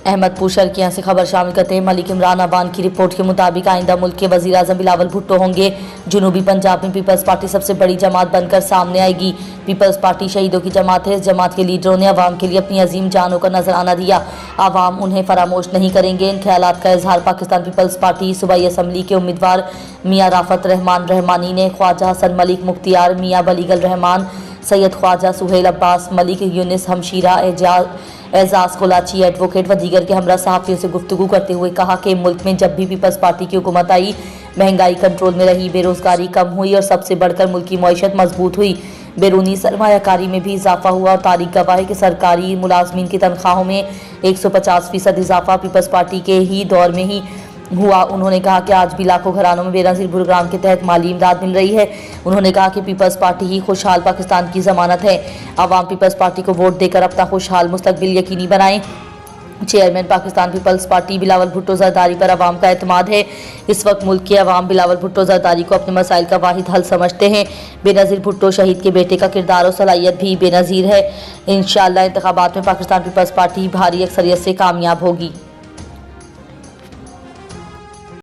अहमदपुर शर्किया से खबर शामिल करते हैं। मलिक इमरान अवान की रिपोर्ट के मुताबिक आइंदा मुल्क के वज़ीर आज़म बिलावल भुट्टो होंगे। जनूबी पंजाब में पीपल्स पार्टी सबसे बड़ी जमात बनकर सामने आएगी। पीपल्स पार्टी शहीदों की जमात है। इस जमात के लीडरों ने अवाम के लिए अपनी अजीम जानों का नजराना दिया। आवाम उन्हें फरामोश नहीं करेंगे। इन ख्यालात का इजहार पाकिस्तान पीपल्स पार्टी सूबाई असम्बली के उम्मीदवार मियाँ राफत रहमान रहमानी ने ख्वाजा हसन मलिक मुख्तियार, मियाँ बलीगल रहमान, सैयद ख्वाजा सुहेल अब्बास मलिक, यूनिस हमशीरा, एजाज कोलाची एडवोकेट व दीगर के हमरा सहाफ़ियों से गुफ्तगू करते हुए कहा कि मुल्क में जब भी पीपल्स पार्टी की हुकूमत आई, महंगाई कंट्रोल में रही, बेरोजगारी कम हुई और सबसे बढ़कर मुल्क की मईशत मजबूत हुई। बैरूनी सरमायाकारी में भी इजाफा हुआ और तारीख गवाह है कि सरकारी मुलाजमीन की तनख्वाहों में 150% इजाफा पीपल्स पार्टी के ही दौर में ही हुआ। उन्होंने कहा कि आज भी लाखों घरानों में बेनज़ीर प्रोग्राम के तहत माली इमदाद मिल रही है। उन्होंने कहा कि पीपल्स पार्टी ही खुशहाल पाकिस्तान की ज़मानत है। आवाम पीपल्स पार्टी को वोट देकर अपना खुशहाल मुस्तकबिल यकीनी बनाएं। चेयरमैन पाकिस्तान पीपल्स पार्टी बिलावल भुट्टो जरदारी पर आवाम का एतमाद है। इस वक्त मुल्क के अवाम बिलावल भुट्टो जरदारी को अपने मसाइल का वाहिद हल समझते हैं। बेनज़ीर भुट्टो शहीद के बेटे का किरदार और सलाहियत भी बेनज़ीर है। इंशाअल्लाह इंतखाबात में पाकिस्तान पीपल्स पार्टी भारी अक्सरियत से कामयाब होगी।